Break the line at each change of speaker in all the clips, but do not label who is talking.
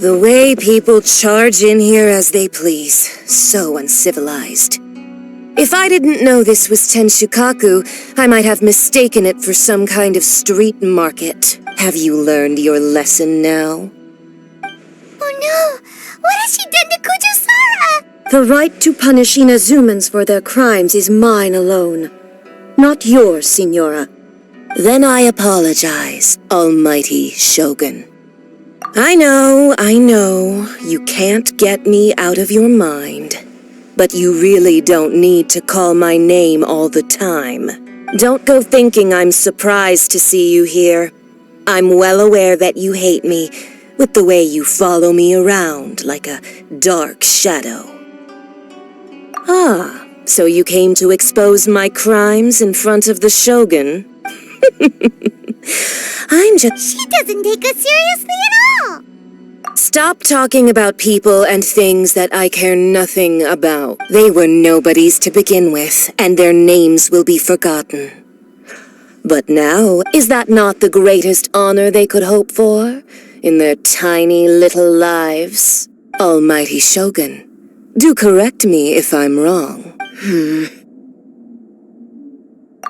The way people charge in here as they please. So uncivilized. If I didn't know this was Tenshukaku, I might have mistaken it for some kind of street market. Have you learned your lesson now?
Oh no! What has she done to Kujusara?
The right to punish Inazumans for their crimes is mine alone. Not yours, Signora.
Then I apologize, Almighty Shogun. I know, you can't get me out of your mind. But you really don't need to call my name all the time. Don't go thinking I'm surprised to see you here. I'm well aware that you hate me, with the way you follow me around like a dark shadow. Ah, so you came to expose my crimes in front of the Shogun?
She doesn't take us seriously at all!
Stop talking about people and things that I care nothing about. They were nobodies to begin with, and their names will be forgotten. But now, is that not the greatest honor they could hope for in their tiny little lives? Almighty Shogun, do correct me if I'm wrong.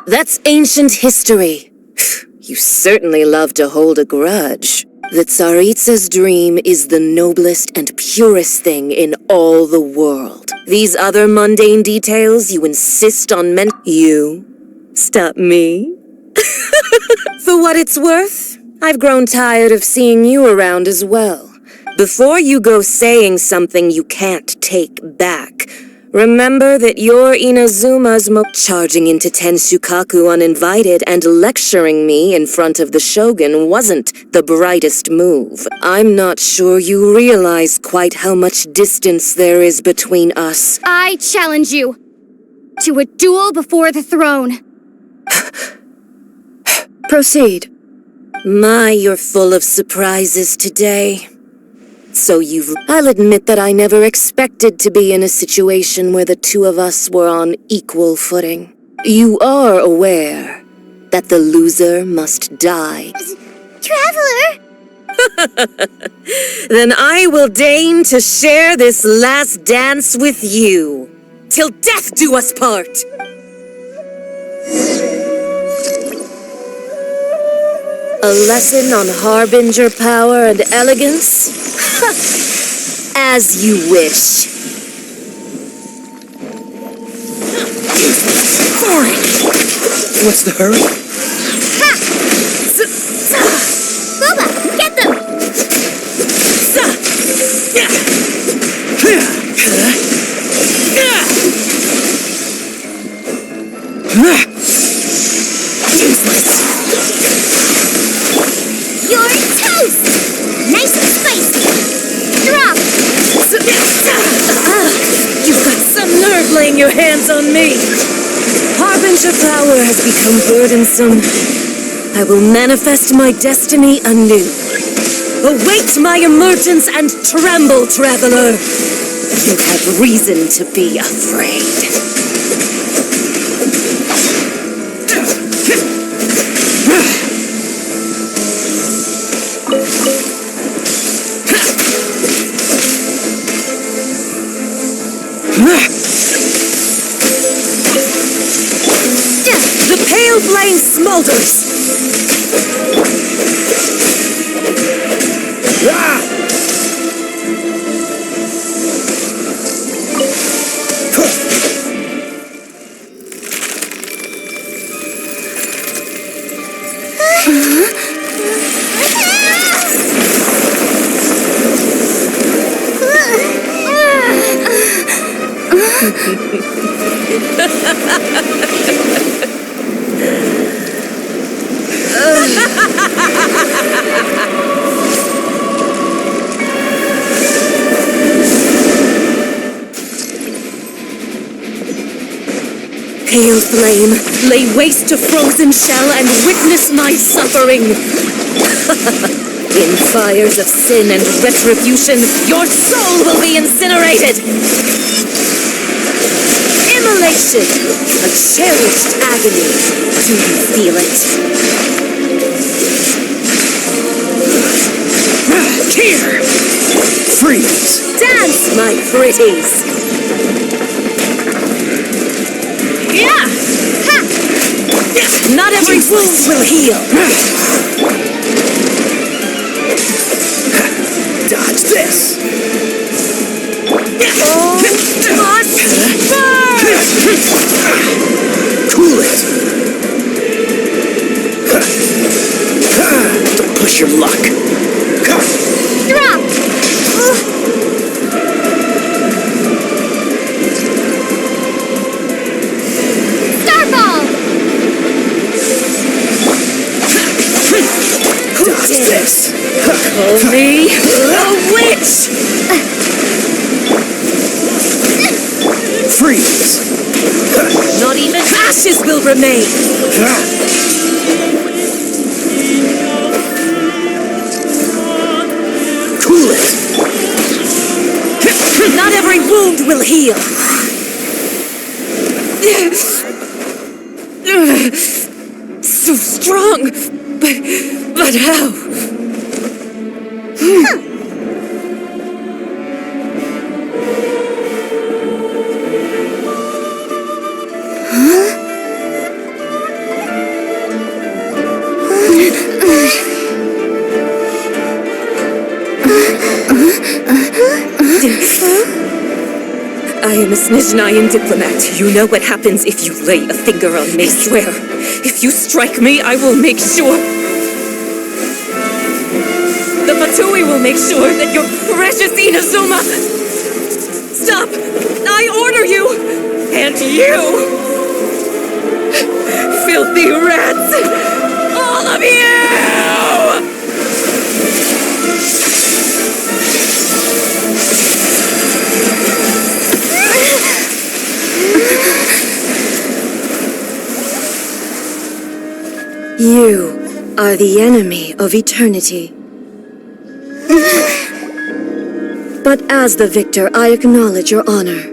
That's ancient history. You certainly love to hold a grudge. The Tsaritsa's dream is the noblest and purest thing in all the world. These other mundane details you insist on You stop me? For what it's worth, I've grown tired of seeing you around as well. Before you go saying something you can't take back, remember that you're Inazuma's charging into Tenshukaku uninvited and lecturing me in front of the Shogun wasn't the brightest move. I'm not sure you realize quite how much distance there is between us.
I challenge you to a duel before the throne.
Proceed.
My, you're full of surprises today. I'll admit that I never expected to be in a situation where the two of us were on equal footing. You are aware that the loser must die.
Traveler!
Then I will deign to share this last dance with you. Till death do us part! A lesson on harbinger power and elegance? As you wish.
What's the hurry?
Ha! Boba, get them! You're toast! Nice and spicy! Drop!
You've got some nerve laying your hands on me! Harbinger power has become burdensome. I will manifest my destiny anew. Await my emergence and tremble, traveler! You have reason to be afraid. The pale flame smolders! Pale flame, lay waste to frozen shell and witness my suffering. In fires of sin and retribution, your soul will be incinerated. Immolation, a cherished agony. Do you feel it?
Here! Freeze!
Dance, my pretties! Yeah! Ha! Not every wound will heal!
Dodge this!
Oh, must burn!
Cool it! Don't push your luck!
Drop! Starball!
Dodge this!
Call me a witch!
Freeze!
Not even ashes will remain!
Cool it!
Not every wound will heal! So strong! But how? I am a Snezhnayan diplomat. You know what happens if you lay a finger on me, swear. If you strike me, I will make sure... The Fatui will make sure that your precious Inazuma... Stop! I order you! And you! Filthy rats! All of you!
You are the enemy of eternity. But as the victor, I acknowledge your honor.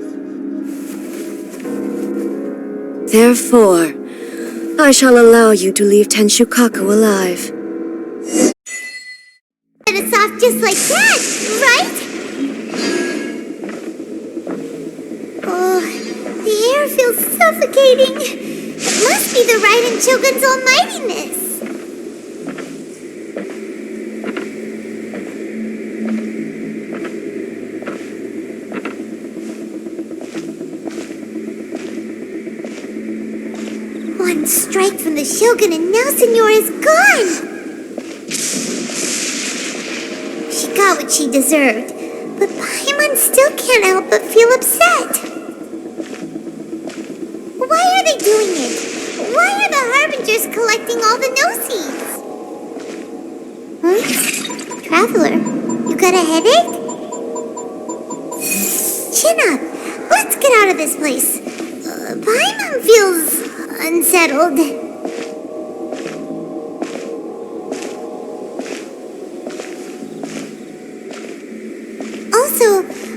Therefore, I shall allow you to leave Tenshukaku alive.
Get us off just like that, right? Oh, the air feels suffocating. It must be the Raiden Shogun's almightiness. One strike from the Shogun and now Signora is gone! She got what she deserved, but Paimon still can't help but feel upset. Why are they doing it? Why are the Harbingers collecting all the no-seeds? Huh? Traveler, you got a headache? Chin up. Let's get out of this place. Paimon feels unsettled. Also,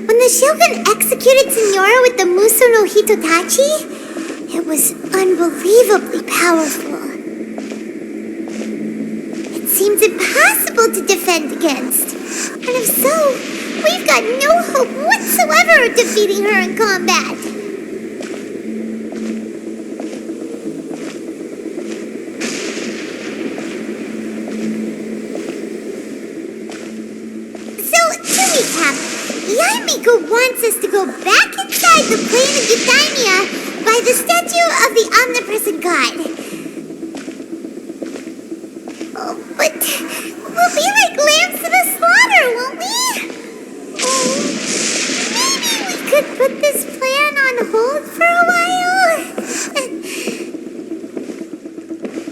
when the Shogun executed Signora with the Muso no Hitotachi, it was unbelievably powerful. It seems impossible to defend against. And if so, we've got no hope whatsoever of defeating her in combat. Yaimiko wants us to go back inside the plane of Eudaimia by the statue of the omnipresent god. Oh, but we'll be like lambs to the slaughter, won't we? Oh, maybe we could put this plan on hold for a while?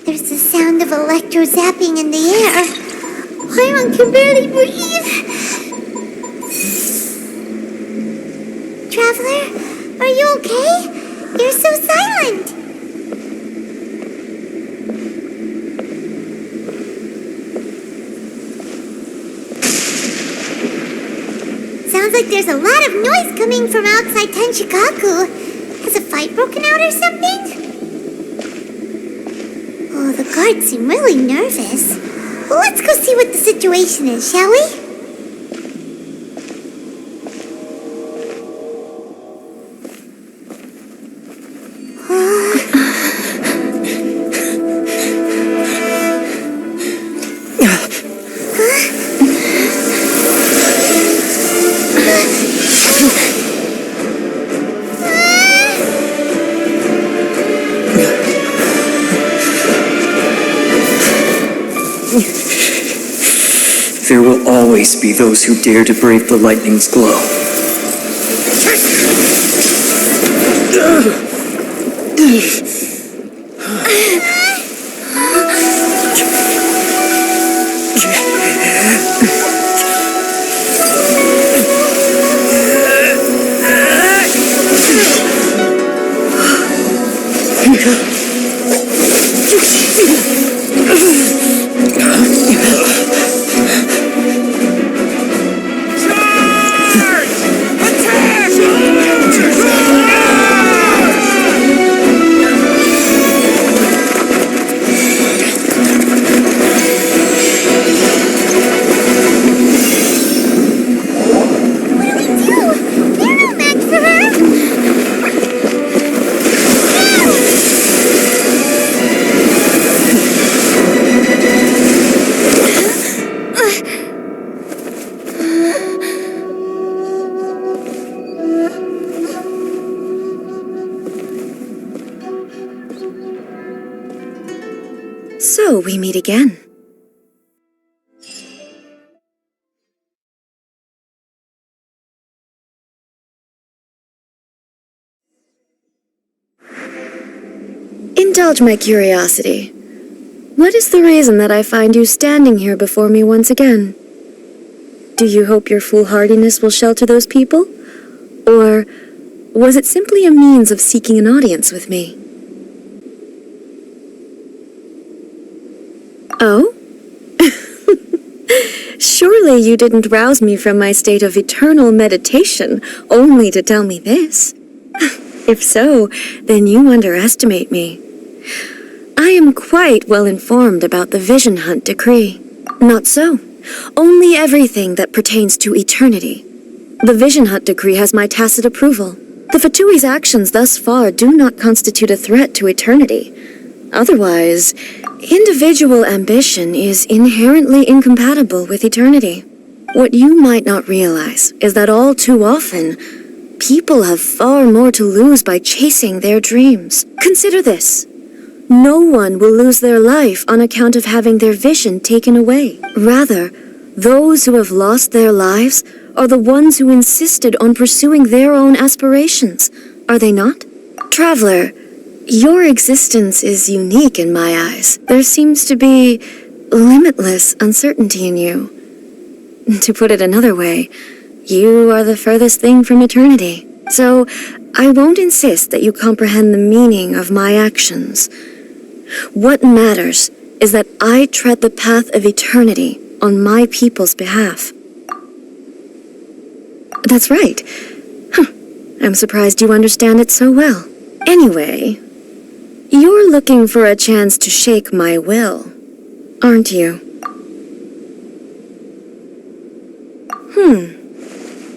There's the sound of electro zapping in the air. Paimon can barely breathe. Traveler, are you okay? You're so silent. Sounds like there's a lot of noise coming from outside Tenshukaku. Has a fight broken out or something? Oh, the guards seem really nervous. Well, let's go see what the situation is, shall we?
There will always be those who dare to brave the lightning's glow.
So we meet again. Indulge my curiosity. What is the reason that I find you standing here before me once again? Do you hope your foolhardiness will shelter those people? Or was it simply a means of seeking an audience with me? Oh? Surely you didn't rouse me from my state of eternal meditation only to tell me this. If so, then you underestimate me. I am quite well informed about the Vision Hunt decree. Not so. Only everything that pertains to eternity. The Vision Hunt decree has my tacit approval. The Fatui's actions thus far do not constitute a threat to eternity. Otherwise, individual ambition is inherently incompatible with eternity. What you might not realize is that all too often, people have far more to lose by chasing their dreams. Consider this. No one will lose their life on account of having their vision taken away. Rather, those who have lost their lives are the ones who insisted on pursuing their own aspirations, are they not? Traveler, your existence is unique in my eyes. There seems to be limitless uncertainty in you. To put it another way, you are the furthest thing from eternity. So, I won't insist that you comprehend the meaning of my actions. What matters is that I tread the path of eternity on my people's behalf. That's right. I'm surprised you understand it so well. Anyway, you're looking for a chance to shake my will, aren't you?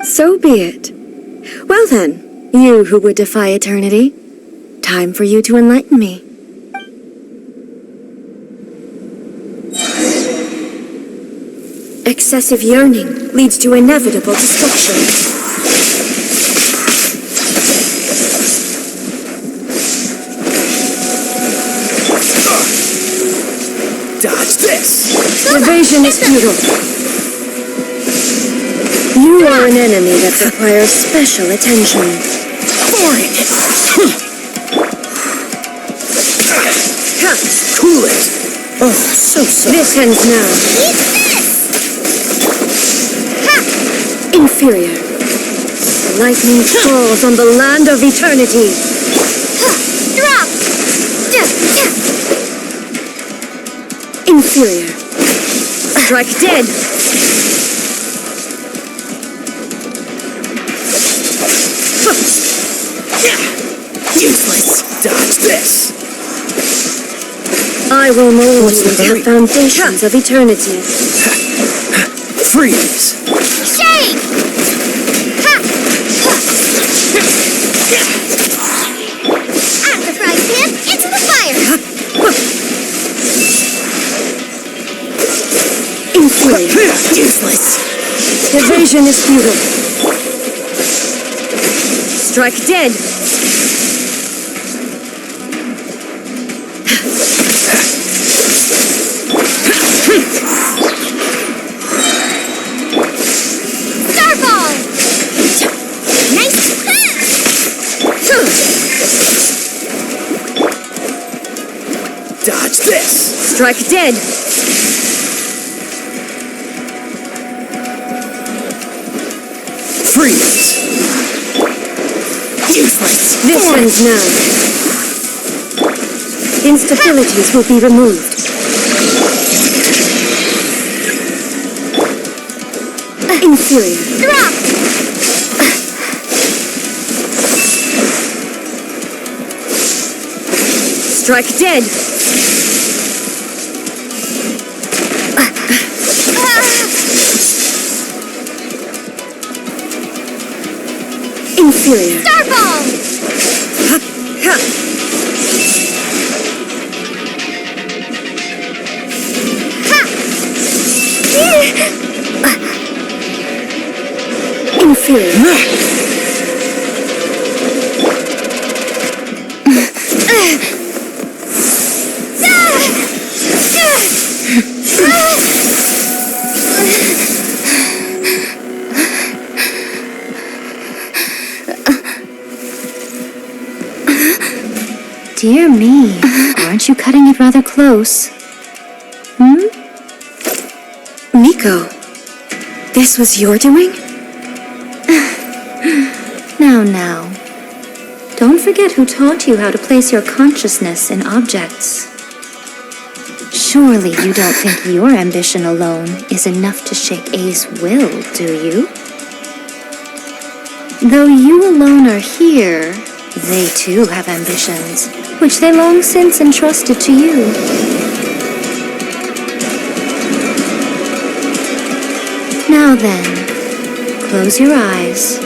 So be it. Well then, you who would defy eternity, time for you to enlighten me. Excessive yearning leads to inevitable destruction.
Dodge this!
Evasion is futile. You are an enemy that requires special attention.
Boring! Cool it! Oh, so soft.
This ends now.
Eat this! Ha!
Inferior. Lightning falls on the land of eternity.
Ha! Drop!
Inferior. Strike dead.
Useless! Dodge this!
I will mold you into
hurry?
the foundations of eternity.
Freeze!
Shake! Ha! AR35 into the fire!
Inferior.
Useless!
Evasion is futile. Strike dead. Strike dead!
Freeze! Useless!
This ends now. Instabilities will be removed. Inferior.
Drop!
Strike dead! Inferior.
Starball!
Inferior.
Dear me, aren't you cutting it rather close?
Miko, this was your doing?
Now. Don't forget who taught you how to place your consciousness in objects. Surely you don't think your ambition alone is enough to shake A's will, do you? Though you alone are here, they too have ambitions, which they long since entrusted to you. Now then, close your eyes.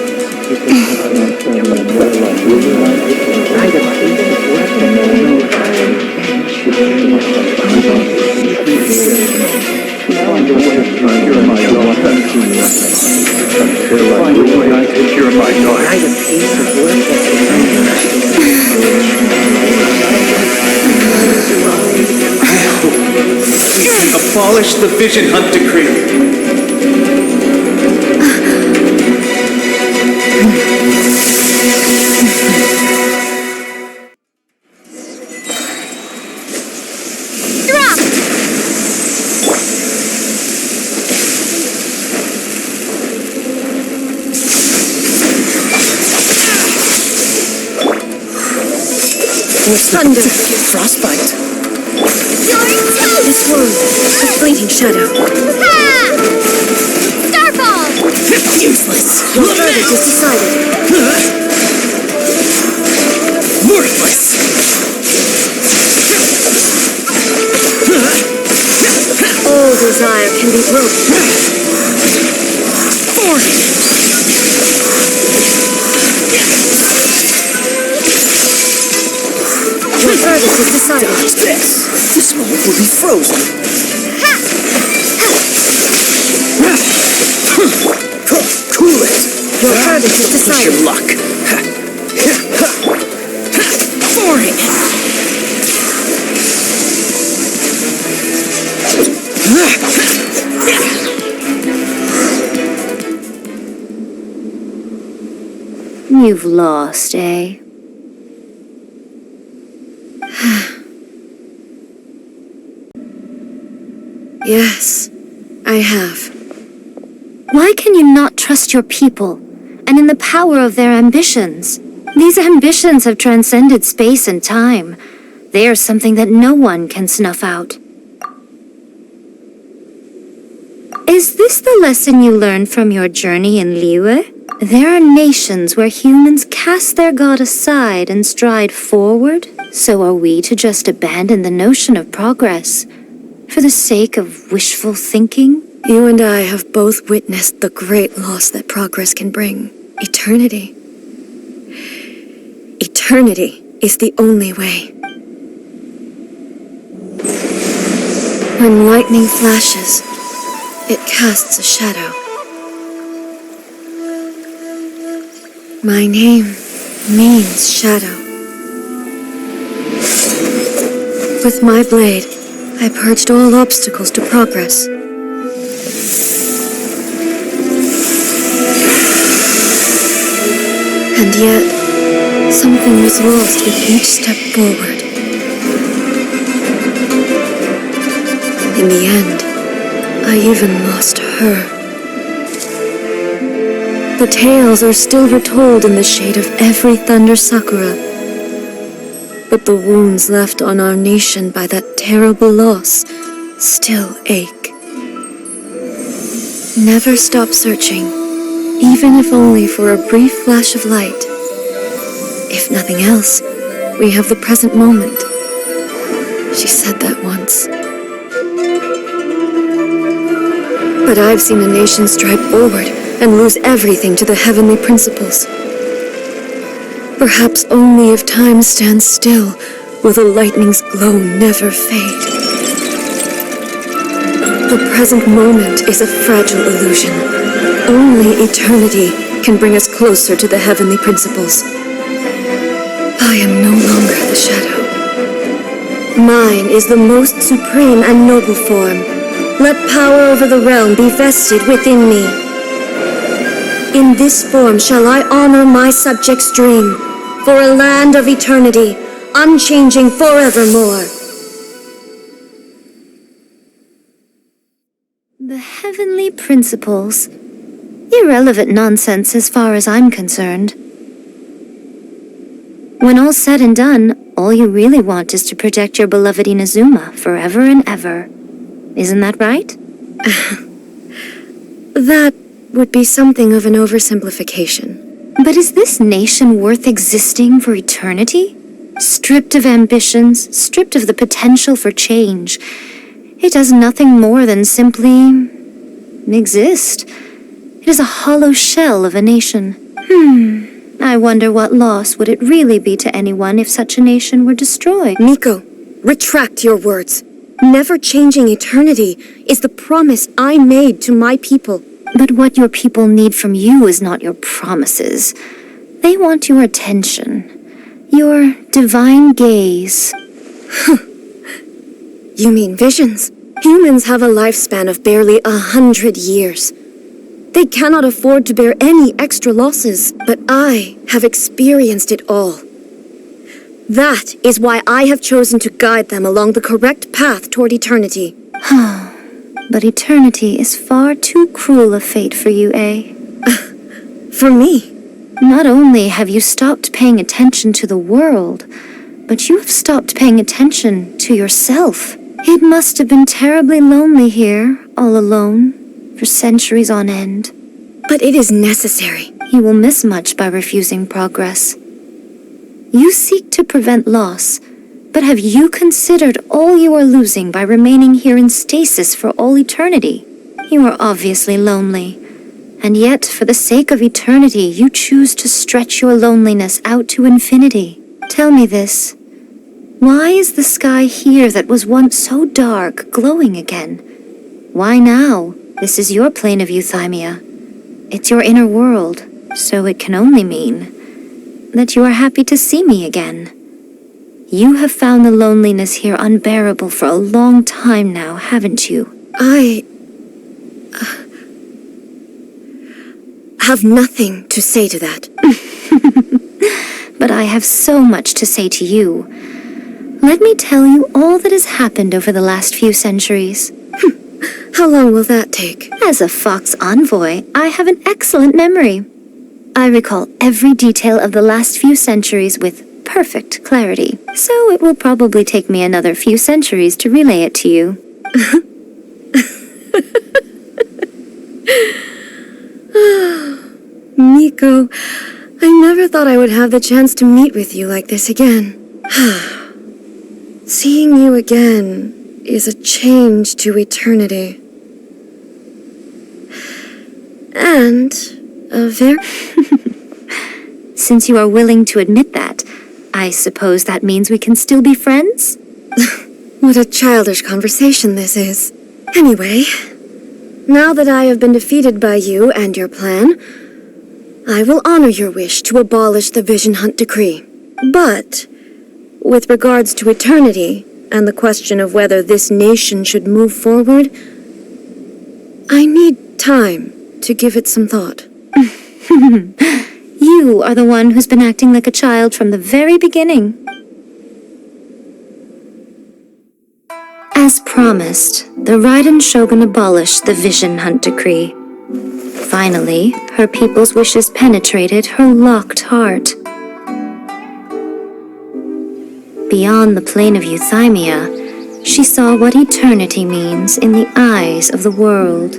Abolish the Vision Hunt Decree.
Drop!
Thunder!
Frostbite!
You're toast!
This one, a fleeting shadow.
Ha! Starball!
Useless!
Your verdict is decided.
Worthless!
All desire can be broken. Your verdict is decided.
This moment will be frozen. Cool it.
Your verdict is
Push
decided.
your luck. Boring.
You've lost, eh?
Yes, I have.
Why can you not trust your people, and in the power of their ambitions? These ambitions have transcended space and time. They are something that no one can snuff out. Is this the lesson you learned from your journey in Liyue? There are nations where humans cast their god aside and stride forward. So are we to just abandon the notion of progress for the sake of wishful thinking?
You and I have both witnessed the great loss that progress can bring. Eternity. Eternity is the only way. When lightning flashes, it casts a shadow. My name means shadow. With my blade, I purged all obstacles to progress. And yet, something was lost with each step forward. In the end, I even lost her. The tales are still retold in the shade of every thunder sakura. But the wounds left on our nation by that terrible loss still ache. Never stop searching, even if only for a brief flash of light. If nothing else, we have the present moment. She said that once. But I've seen a nation stride forward and lose everything to the heavenly principles. Perhaps only if time stands still will the lightning's glow never fade. The present moment is a fragile illusion. Only eternity can bring us closer to the heavenly principles. I am no longer the shadow. Mine is the most supreme and noble form. Let power over the realm be vested within me. In this form shall I honor my subjects' dream, for a land of eternity, unchanging forevermore.
The heavenly principles. Irrelevant nonsense as far as I'm concerned. When all's said and done, all you really want is to protect your beloved Inazuma forever and ever. Isn't that right?
That would be something of an oversimplification.
But is this nation worth existing for eternity? Stripped of ambitions, stripped of the potential for change, it does nothing more than simply exist. It is a hollow shell of a nation. I wonder what loss would it really be to anyone if such a nation were destroyed.
Miko, retract your words. Never changing eternity is the promise I made to my people.
But what your people need from you is not your promises. They want your attention, your divine gaze.
You mean visions? Humans have a lifespan of barely 100 years. They cannot afford to bear any extra losses, but I have experienced it all. That is why I have chosen to guide them along the correct path toward eternity.
But eternity is far too cruel a fate for you, eh?
For me?
Not only have you stopped paying attention to the world, but you have stopped paying attention to yourself. It must have been terribly lonely here, all alone, for centuries on end.
But it is necessary.
You will miss much by refusing progress. You seek to prevent loss, but have you considered all you are losing by remaining here in stasis for all eternity? You are obviously lonely, and yet for the sake of eternity you choose to stretch your loneliness out to infinity. Tell me this. Why is the sky here that was once so dark glowing again? Why now? This is your plane of euthymia. It's your inner world, so it can only mean that you are happy to see me again. You have found the loneliness here unbearable for a long time now, haven't you?
I have nothing to say to that.
But I have so much to say to you. Let me tell you all that has happened over the last few centuries.
How long will that take?
As a Fox envoy, I have an excellent memory. I recall every detail of the last few centuries with perfect clarity, so it will probably take me another few centuries to relay it to you.
Miko, I never thought I would have the chance to meet with you like this again. Seeing you again is a change to eternity. And a very...
Since you are willing to admit that, I suppose that means we can still be friends?
What a childish conversation this is. Anyway, now that I have been defeated by you and your plan, I will honor your wish to abolish the Vision Hunt Decree. But, with regards to eternity and the question of whether this nation should move forward, I need time to give it some thought.
You are the one who's been acting like a child from the very beginning. As As promised, the Raiden Shogun abolished the Vision Hunt Decree. Finally, her people's wishes penetrated her locked heart. Beyond the plane of euthymia, she saw what eternity means in the eyes of the world.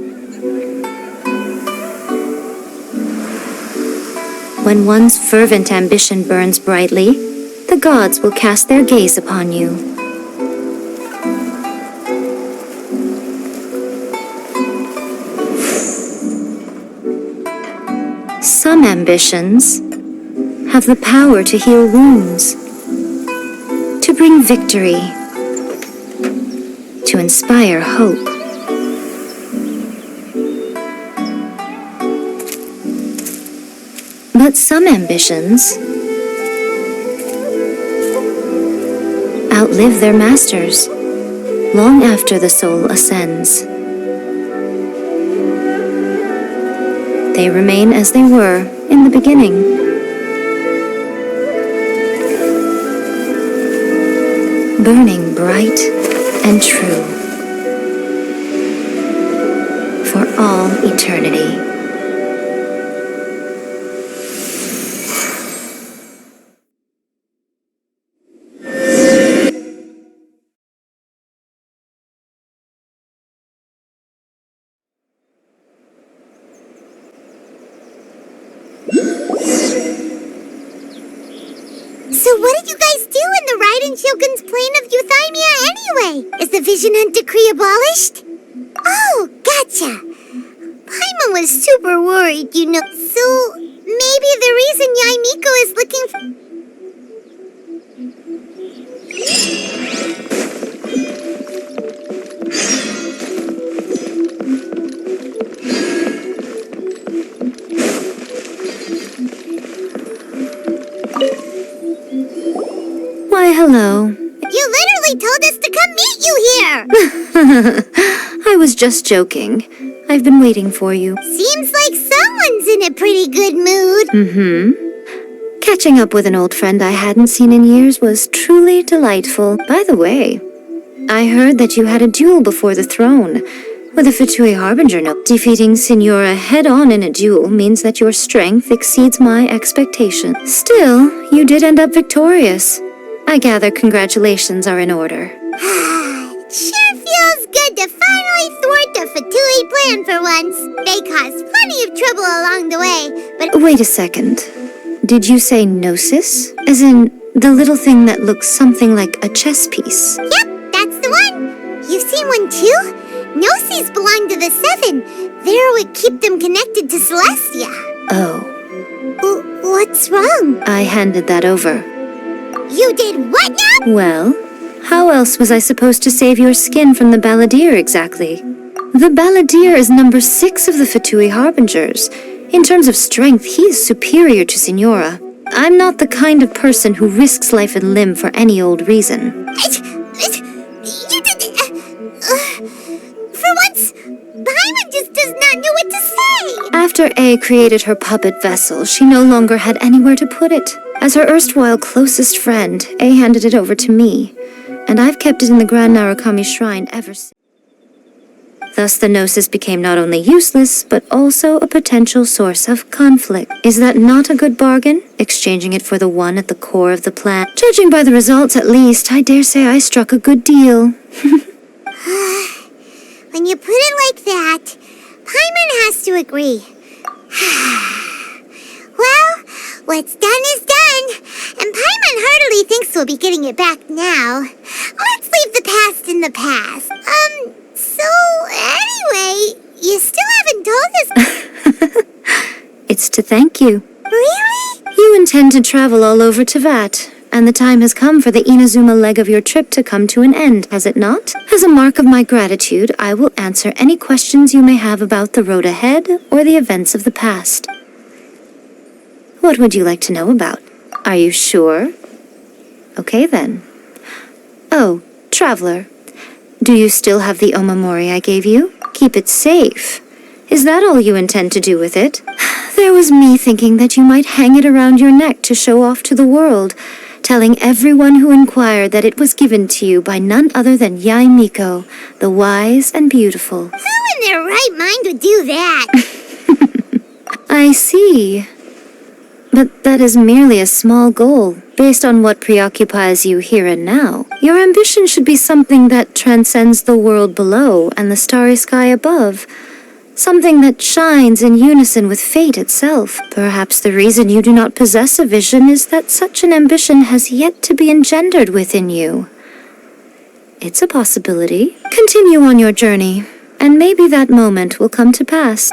When one's fervent ambition burns brightly, the gods will cast their gaze upon you. Some ambitions have the power to heal wounds, to bring victory, to inspire hope. But some ambitions outlive their masters long after the soul ascends. They remain as they were in the beginning. Burning bright and true for all eternity.
So what did you guys do in the Raiden Shogun's plane of euthymia anyway? Is the Vision Hunt Decree abolished? Oh, gotcha. Paimon was super worried, you know. So maybe the reason Yaimiko is looking for...
Why, hello.
You literally told us to come meet you here!
I was just joking. I've been waiting for you.
Seems like someone's in a pretty good mood.
Catching up with an old friend I hadn't seen in years was truly delightful. By the way, I heard that you had a duel before the throne with a Fatui Harbinger. Defeating Signora head-on in a duel means that your strength exceeds my expectations. Still, you did end up victorious. I gather congratulations are in order.
It sure feels good to finally thwart the Fatui plan for once. They caused plenty of trouble along the way, but...
Wait a second. Did you say gnosis? As in, the little thing that looks something like a chess piece?
Yep, that's the one. You've seen one too? Gnosis belong to the Seven. They're what keep them connected to Celestia.
Oh.
What's wrong?
I handed that over.
You did what now?
Well, how else was I supposed to save your skin from the Balladeer exactly? The Balladeer is number 6 of the Fatui Harbingers. In terms of strength, he is superior to Signora. I'm not the kind of person who risks life and limb for any old reason.
You did... for once, Paimon just does not know what to say.
After A created her puppet vessel, she no longer had anywhere to put it. As her erstwhile closest friend, A handed it over to me, and I've kept it in the Grand Narukami Shrine ever since. Thus the Gnosis became not only useless, but also a potential source of conflict. Is that not a good bargain, exchanging it for the one at the core of the plan? Judging by the results, at least, I dare say I struck a good deal.
When you put it like that, Paimon has to agree. Well, what's done is done, and Paimon heartily thinks we'll be getting it back now. Let's leave the past in the past. So anyway, you still haven't told us...
It's to thank you.
Really?
You intend to travel all over Teyvat, and the time has come for the Inazuma leg of your trip to come to an end, has it not? As a mark of my gratitude, I will answer any questions you may have about the road ahead or the events of the past. What would you like to know about? Are you sure? Okay then. Oh, traveler. Do you still have the omamori I gave you? Keep it safe. Is that all you intend to do with it? There was me thinking that you might hang it around your neck to show off to the world, telling everyone who inquired that it was given to you by none other than Yae Miko, the wise and beautiful.
Who in their right mind would do that?
I see. But that is merely a small goal, based on what preoccupies you here and now. Your ambition should be something that transcends the world below and the starry sky above. Something that shines in unison with fate itself. Perhaps the reason you do not possess a vision is that such an ambition has yet to be engendered within you. It's a possibility. Continue on your journey, and maybe that moment will come to pass.